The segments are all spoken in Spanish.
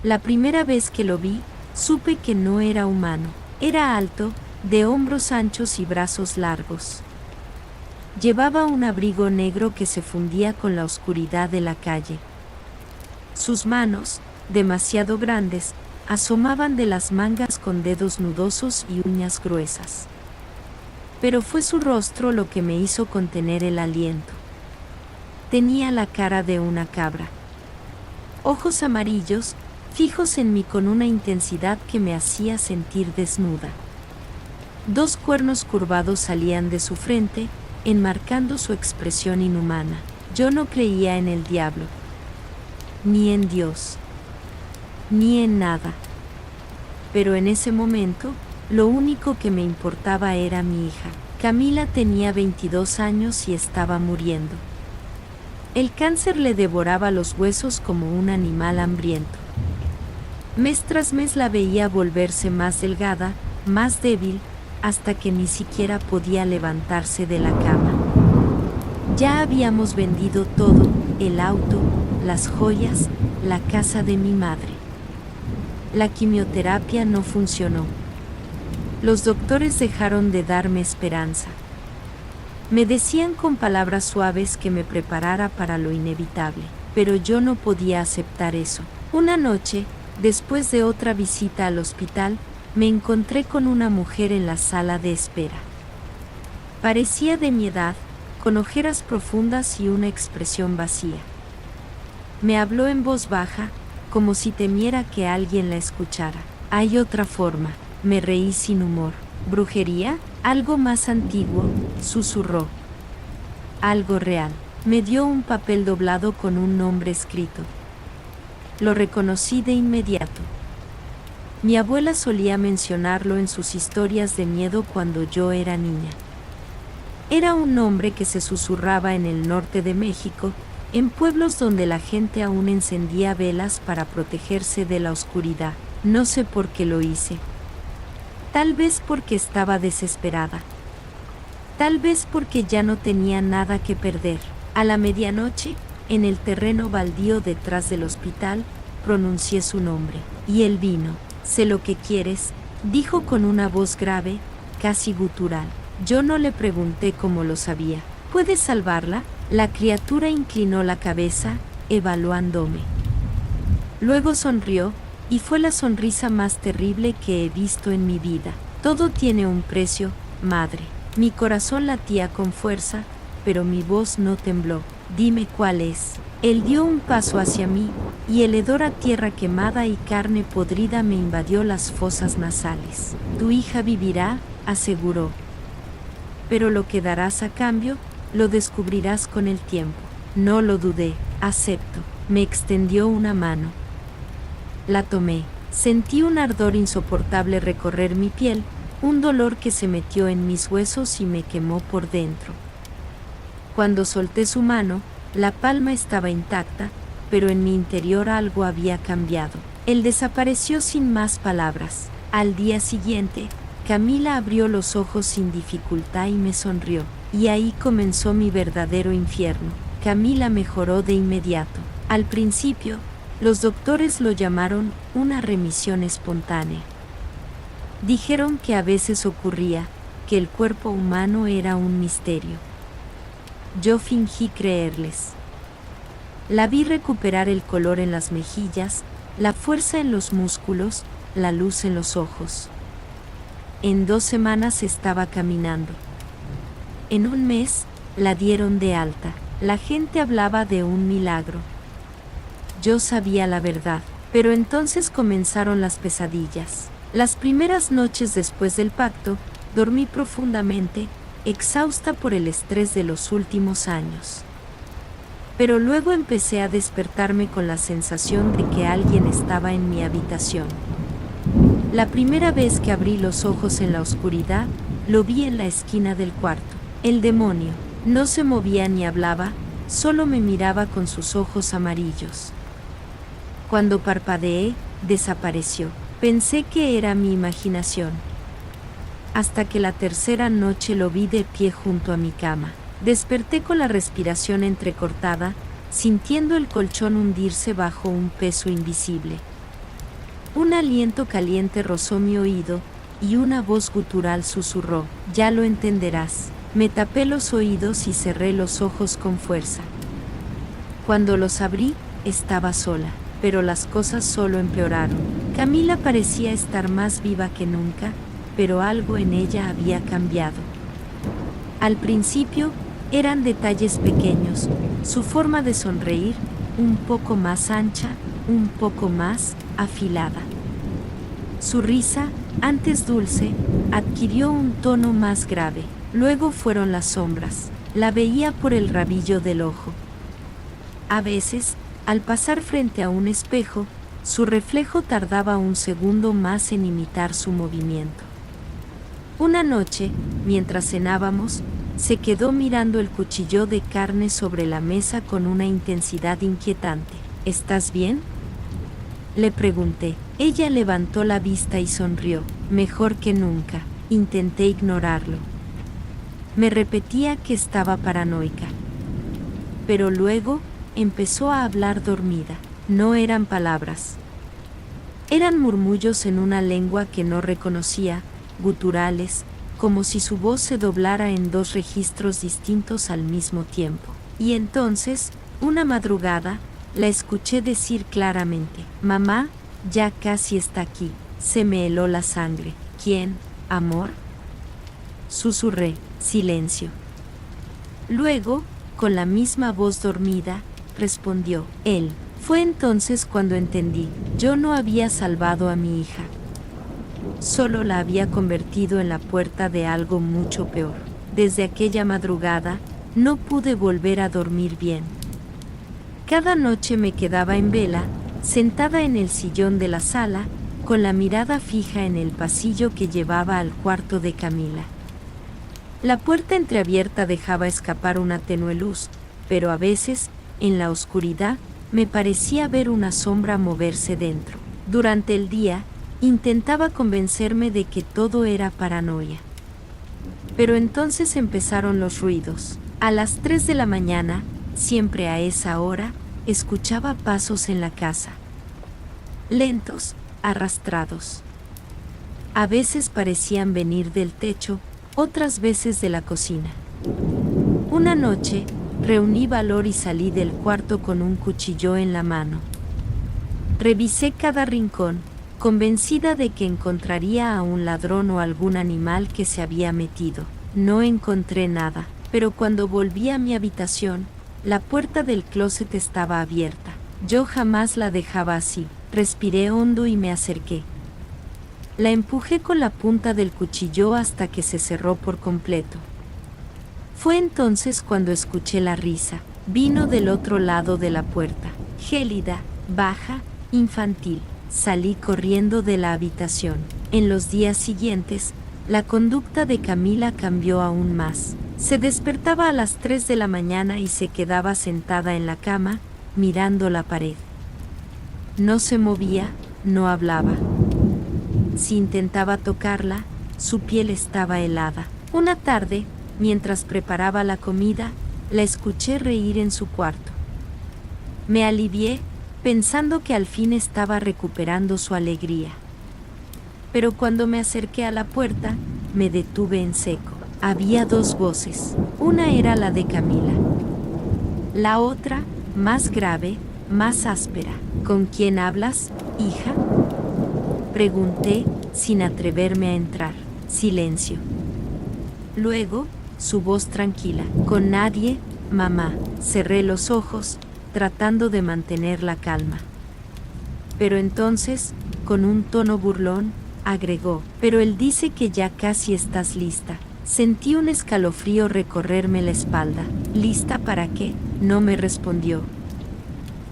La primera vez que lo vi, supe que no era humano. Era alto, de hombros anchos y brazos largos. Llevaba un abrigo negro que se fundía con la oscuridad de la calle. Sus manos, demasiado grandes, asomaban de las mangas con dedos nudosos y uñas gruesas. Pero fue su rostro lo que me hizo contener el aliento. Tenía la cara de una cabra. Ojos amarillos, fijos en mí con una intensidad que me hacía sentir desnuda. 2 cuernos curvados salían de su frente, enmarcando su expresión inhumana. Yo no creía en el diablo, ni en Dios, ni en nada. Pero en ese momento, lo único que me importaba era mi hija. Camila tenía 22 años y estaba muriendo. El cáncer le devoraba los huesos como un animal hambriento. Mes tras mes la veía volverse más delgada, más débil, hasta que ni siquiera podía levantarse de la cama. Ya habíamos vendido todo, el auto, las joyas, la casa de mi madre. La quimioterapia no funcionó. Los doctores dejaron de darme esperanza. Me decían con palabras suaves que me preparara para lo inevitable, pero yo no podía aceptar eso. Una noche, después de otra visita al hospital, me encontré con una mujer en la sala de espera. Parecía de mi edad, con ojeras profundas y una expresión vacía. Me habló en voz baja, como si temiera que alguien la escuchara. Hay otra forma, me reí sin humor. ¿Brujería? Algo más antiguo, susurró. Algo real. Me dio un papel doblado con un nombre escrito. Lo reconocí de inmediato. Mi abuela solía mencionarlo en sus historias de miedo cuando yo era niña. Era un nombre que se susurraba en el norte de México, en pueblos donde la gente aún encendía velas para protegerse de la oscuridad. No sé por qué lo hice. Tal vez porque estaba desesperada. Tal vez porque ya no tenía nada que perder. A la medianoche, en el terreno baldío detrás del hospital, pronuncié su nombre. Y él vino. Sé lo que quieres, dijo con una voz grave, casi gutural. Yo no le pregunté cómo lo sabía. ¿Puedes salvarla? La criatura inclinó la cabeza, evaluándome. Luego sonrió, y fue la sonrisa más terrible que he visto en mi vida. Todo tiene un precio, madre. Mi corazón latía con fuerza, pero mi voz no tembló. Dime cuál es. Él dio un paso hacia mí, y el hedor a tierra quemada y carne podrida me invadió las fosas nasales. Tu hija vivirá, aseguró. Pero lo que darás a cambio, lo descubrirás con el tiempo. No lo dudé, acepto. Me extendió una mano. La tomé. Sentí un ardor insoportable recorrer mi piel, un dolor que se metió en mis huesos y me quemó por dentro. Cuando solté su mano, la palma estaba intacta, pero en mi interior algo había cambiado. Él desapareció sin más palabras. Al día siguiente, Camila abrió los ojos sin dificultad y me sonrió. Y ahí comenzó mi verdadero infierno. Camila mejoró de inmediato. Al principio, los doctores lo llamaron una remisión espontánea. Dijeron que a veces ocurría, que el cuerpo humano era un misterio. Yo fingí creerles. La vi recuperar el color en las mejillas, la fuerza en los músculos, la luz en los ojos. En 2 semanas estaba caminando. En un mes, la dieron de alta. La gente hablaba de un milagro. Yo sabía la verdad, pero entonces comenzaron las pesadillas. Las primeras noches después del pacto, dormí profundamente, exhausta por el estrés de los últimos años. Pero luego empecé a despertarme con la sensación de que alguien estaba en mi habitación. La primera vez que abrí los ojos en la oscuridad, lo vi en la esquina del cuarto. El demonio no se movía ni hablaba, solo me miraba con sus ojos amarillos. Cuando parpadeé, desapareció. Pensé que era mi imaginación. Hasta que la tercera noche lo vi de pie junto a mi cama. Desperté con la respiración entrecortada, sintiendo el colchón hundirse bajo un peso invisible. Un aliento caliente rozó mi oído, y una voz gutural susurró: ya lo entenderás. Me tapé los oídos y cerré los ojos con fuerza. Cuando los abrí, estaba sola, pero las cosas solo empeoraron. Camila parecía estar más viva que nunca, pero algo en ella había cambiado. Al principio, eran detalles pequeños, su forma de sonreír, un poco más ancha, un poco más afilada. Su risa, antes dulce, adquirió un tono más grave. Luego fueron las sombras. La veía por el rabillo del ojo. A veces, al pasar frente a un espejo, su reflejo tardaba un segundo más en imitar su movimiento. Una noche, mientras cenábamos, se quedó mirando el cuchillo de carne sobre la mesa con una intensidad inquietante. ¿Estás bien?, le pregunté. Ella levantó la vista y sonrió. Mejor que nunca. Intenté ignorarlo. Me repetía que estaba paranoica. Pero luego, empezó a hablar dormida. No eran palabras. Eran murmullos en una lengua que no reconocía, guturales, como si su voz se doblara en dos registros distintos al mismo tiempo. Y entonces, una madrugada, la escuché decir claramente: mamá, ya casi está aquí. Se me heló la sangre. ¿Quién, amor?, susurré. Silencio. Luego, con la misma voz dormida, respondió: él. Fue entonces cuando entendí. Yo no había salvado a mi hija. Solo la había convertido en la puerta de algo mucho peor. Desde aquella madrugada, no pude volver a dormir bien. Cada noche me quedaba en vela, sentada en el sillón de la sala, con la mirada fija en el pasillo que llevaba al cuarto de Camila. La puerta entreabierta dejaba escapar una tenue luz, pero a veces, en la oscuridad, me parecía ver una sombra moverse dentro. Durante el día, intentaba convencerme de que todo era paranoia. Pero entonces empezaron los ruidos. A las 3 de la mañana, siempre a esa hora, escuchaba pasos en la casa. Lentos, arrastrados. A veces parecían venir del techo, otras veces de la cocina. Una noche, reuní valor y salí del cuarto con un cuchillo en la mano. Revisé cada rincón, convencida de que encontraría a un ladrón o algún animal que se había metido. No encontré nada, pero cuando volví a mi habitación, la puerta del closet estaba abierta. Yo jamás la dejaba así. Respiré hondo y me acerqué. La empujé con la punta del cuchillo hasta que se cerró por completo. Fue entonces cuando escuché la risa. Vino del otro lado de la puerta. Gélida, baja, infantil. Salí corriendo de la habitación. En los días siguientes, la conducta de Camila cambió aún más. Se despertaba a las 3 de la mañana y se quedaba sentada en la cama, mirando la pared. No se movía, no hablaba. Si intentaba tocarla, su piel estaba helada. Una tarde, mientras preparaba la comida, la escuché reír en su cuarto. Me alivié, pensando que al fin estaba recuperando su alegría. Pero cuando me acerqué a la puerta, me detuve en seco. Había dos voces. Una era la de Camila. La otra, más grave, más áspera. ¿Con quién hablas, hija?, pregunté, sin atreverme a entrar. Silencio. Luego, su voz tranquila. Con nadie, mamá. Cerré los ojos, tratando de mantener la calma. Pero entonces, con un tono burlón, agregó: pero él dice que ya casi estás lista. Sentí un escalofrío recorrerme la espalda. ¿Lista para qué?, no me respondió.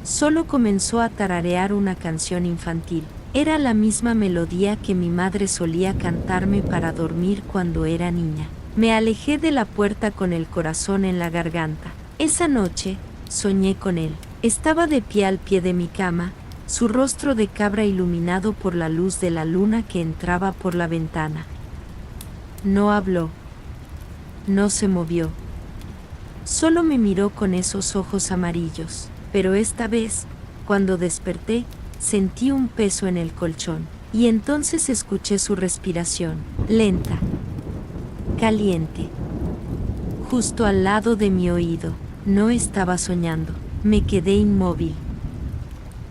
Solo comenzó a tararear una canción infantil. Era la misma melodía que mi madre solía cantarme para dormir cuando era niña. Me alejé de la puerta con el corazón en la garganta. Esa noche, soñé con él. Estaba de pie al pie de mi cama, su rostro de cabra iluminado por la luz de la luna que entraba por la ventana. No habló. No se movió. Solo me miró con esos ojos amarillos. Pero esta vez, cuando desperté, sentí un peso en el colchón, y entonces escuché su respiración, lenta, caliente, justo al lado de mi oído. No estaba soñando, me quedé inmóvil.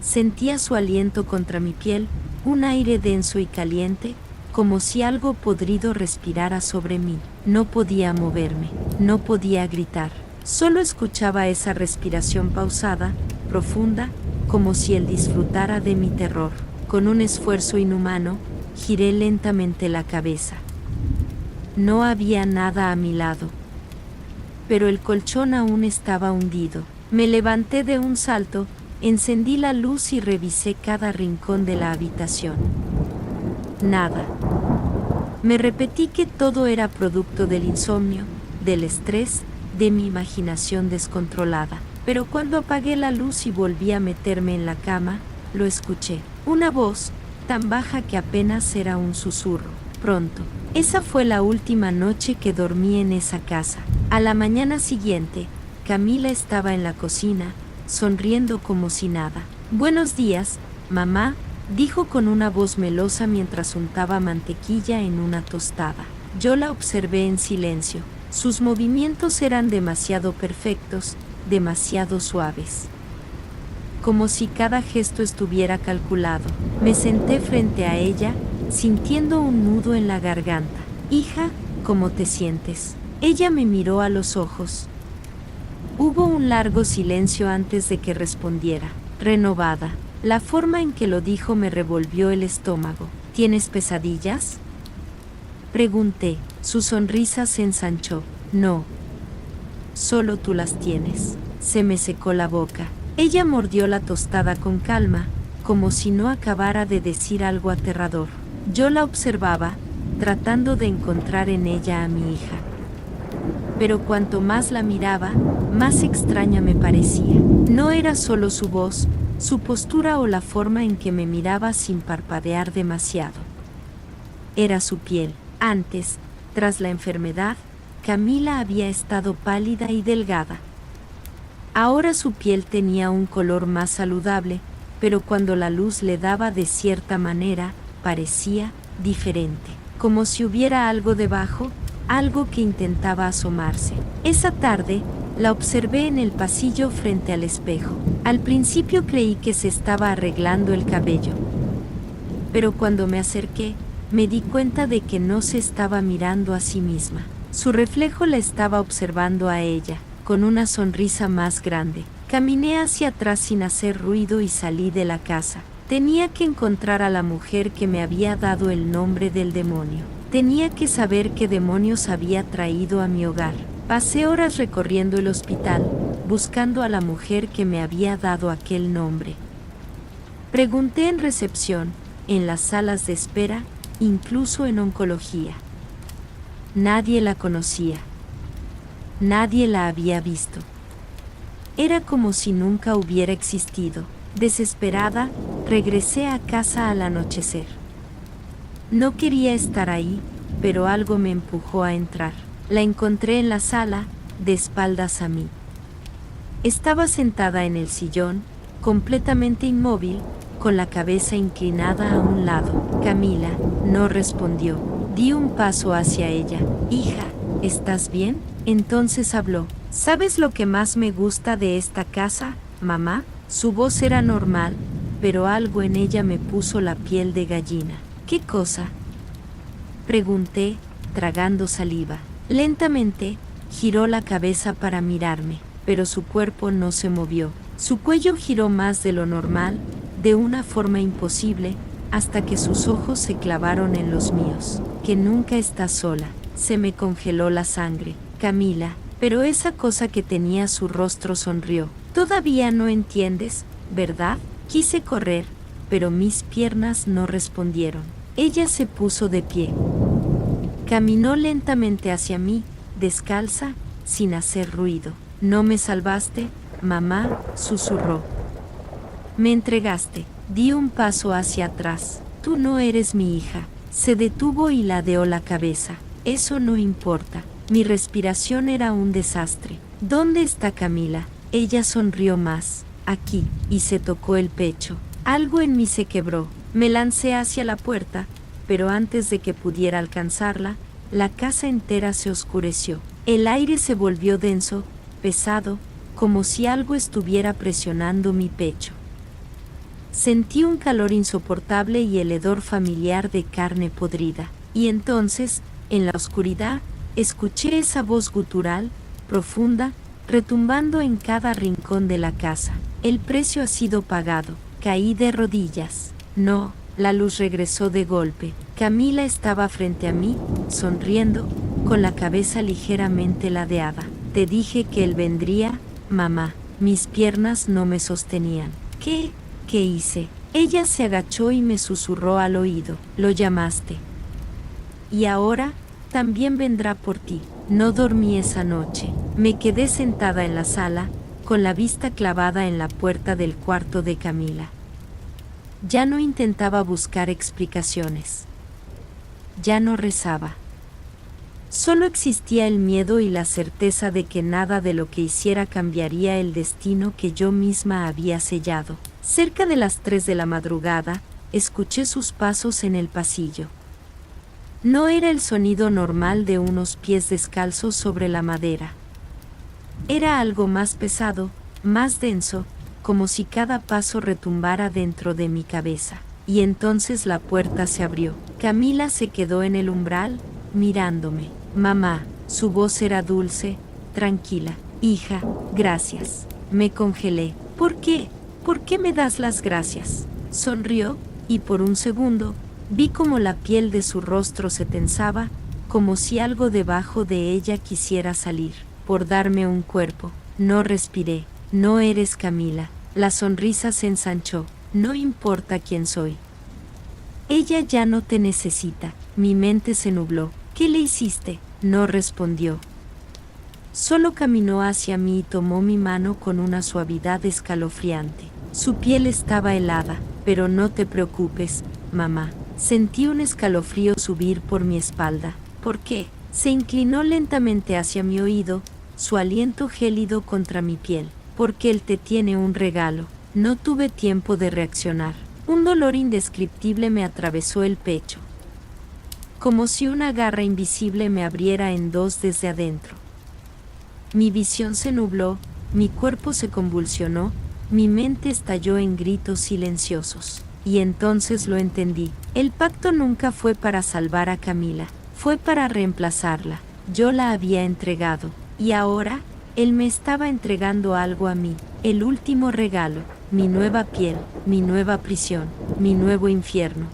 Sentía su aliento contra mi piel, un aire denso y caliente, como si algo podrido respirara sobre mí. No podía moverme, no podía gritar. Solo escuchaba esa respiración pausada, profunda, como si él disfrutara de mi terror. Con un esfuerzo inhumano, giré lentamente la cabeza. No había nada a mi lado, pero el colchón aún estaba hundido. Me levanté de un salto, encendí la luz y revisé cada rincón de la habitación. Nada. Me repetí que todo era producto del insomnio, del estrés, de mi imaginación descontrolada. Pero cuando apagué la luz y volví a meterme en la cama, lo escuché. Una voz, tan baja que apenas era un susurro. Pronto. Esa fue la última noche que dormí en esa casa. A la mañana siguiente, Camila estaba en la cocina, sonriendo como si nada. «Buenos días, mamá», dijo con una voz melosa mientras untaba mantequilla en una tostada. Yo la observé en silencio. Sus movimientos eran demasiado perfectos, demasiado suaves. Como si cada gesto estuviera calculado. Me senté frente a ella, sintiendo un nudo en la garganta. «Hija, ¿cómo te sientes?». Ella me miró a los ojos. Hubo un largo silencio antes de que respondiera. Renovada. La forma en que lo dijo me revolvió el estómago. «¿Tienes pesadillas?», pregunté. Su sonrisa se ensanchó. «No. Solo tú las tienes». Se me secó la boca. Ella mordió la tostada con calma, como si no acabara de decir algo aterrador. Yo la observaba, tratando de encontrar en ella a mi hija. Pero cuanto más la miraba, más extraña me parecía. No era solo su voz, su postura o la forma en que me miraba sin parpadear demasiado. Era su piel. Antes, tras la enfermedad, Camila había estado pálida y delgada. Ahora su piel tenía un color más saludable, pero cuando la luz le daba de cierta manera, parecía diferente. Como si hubiera algo debajo, algo que intentaba asomarse. Esa tarde, la observé en el pasillo frente al espejo. Al principio creí que se estaba arreglando el cabello. Pero cuando me acerqué, me di cuenta de que no se estaba mirando a sí misma. Su reflejo la estaba observando a ella, con una sonrisa más grande. Caminé hacia atrás sin hacer ruido y salí de la casa. Tenía que encontrar a la mujer que me había dado el nombre del demonio. Tenía que saber qué demonios había traído a mi hogar. Pasé horas recorriendo el hospital, buscando a la mujer que me había dado aquel nombre. Pregunté en recepción, en las salas de espera, incluso en oncología. Nadie la conocía. Nadie la había visto. Era como si nunca hubiera existido. Desesperada, regresé a casa al anochecer. No quería estar ahí, pero algo me empujó a entrar. La encontré en la sala, de espaldas a mí. Estaba sentada en el sillón, completamente inmóvil, con la cabeza inclinada a un lado. Camila no respondió. Di un paso hacia ella. «Hija, ¿estás bien?». Entonces habló. «¿Sabes lo que más me gusta de esta casa, mamá?». Su voz era normal, pero algo en ella me puso la piel de gallina. «¿Qué cosa?», pregunté, tragando saliva. Lentamente, giró la cabeza para mirarme, pero su cuerpo no se movió. Su cuello giró más de lo normal, de una forma imposible, hasta que sus ojos se clavaron en los míos. «Que nunca estás sola». Se me congeló la sangre. «Camila», pero esa cosa que tenía su rostro sonrió. «Todavía no entiendes, ¿verdad?». Quise correr, pero mis piernas no respondieron. Ella se puso de pie. Caminó lentamente hacia mí, descalza, sin hacer ruido. «¿No me salvaste, mamá?», susurró. «Me entregaste». Di un paso hacia atrás. «Tú no eres mi hija». Se detuvo y ladeó la cabeza. «Eso no importa». Mi respiración era un desastre. «¿Dónde está Camila?». Ella sonrió más. «Aquí», y se tocó el pecho. Algo en mí se quebró. Me lancé hacia la puerta, pero antes de que pudiera alcanzarla, la casa entera se oscureció. El aire se volvió denso, pesado, como si algo estuviera presionando mi pecho. Sentí un calor insoportable y el hedor familiar de carne podrida. Y entonces, en la oscuridad, escuché esa voz gutural, profunda, retumbando en cada rincón de la casa. El precio ha sido pagado. Caí de rodillas. No, la luz regresó de golpe. Camila estaba frente a mí, sonriendo, con la cabeza ligeramente ladeada. Te dije que él vendría, mamá. Mis piernas no me sostenían. ¿Qué hice? Ella se agachó y me susurró al oído. Lo llamaste. Y ahora, también vendrá por ti. No dormí esa noche. Me quedé sentada en la sala, con la vista clavada en la puerta del cuarto de Camila. Ya no intentaba buscar explicaciones. Ya no rezaba. Solo existía el miedo y la certeza de que nada de lo que hiciera cambiaría el destino que yo misma había sellado. Cerca de las 3 de la madrugada, escuché sus pasos en el pasillo. No era el sonido normal de unos pies descalzos sobre la madera. Era algo más pesado, más denso, como si cada paso retumbara dentro de mi cabeza. Y entonces la puerta se abrió. Camila se quedó en el umbral, mirándome. Mamá, su voz era dulce, tranquila. Hija, gracias. Me congelé. ¿Por qué? ¿Por qué me das las gracias? Sonrió, y por un segundo, vi como la piel de su rostro se tensaba, como si algo debajo de ella quisiera salir. Por darme un cuerpo. No respiré. No eres Camila. La sonrisa se ensanchó. No importa quién soy. Ella ya no te necesita. Mi mente se nubló. ¿Qué le hiciste? No respondió. Solo caminó hacia mí y tomó mi mano con una suavidad escalofriante. Su piel estaba helada. Pero no te preocupes, mamá. Sentí un escalofrío subir por mi espalda. ¿Por qué? Se inclinó lentamente hacia mi oído, su aliento gélido contra mi piel. Porque él te tiene un regalo. No tuve tiempo de reaccionar. Un dolor indescriptible me atravesó el pecho. Como si una garra invisible me abriera en dos desde adentro. Mi visión se nubló, mi cuerpo se convulsionó, mi mente estalló en gritos silenciosos. Y entonces lo entendí. El pacto nunca fue para salvar a Camila, fue para reemplazarla. Yo la había entregado. Y ahora, él me estaba entregando algo a mí, el último regalo, mi nueva piel, mi nueva prisión, mi nuevo infierno.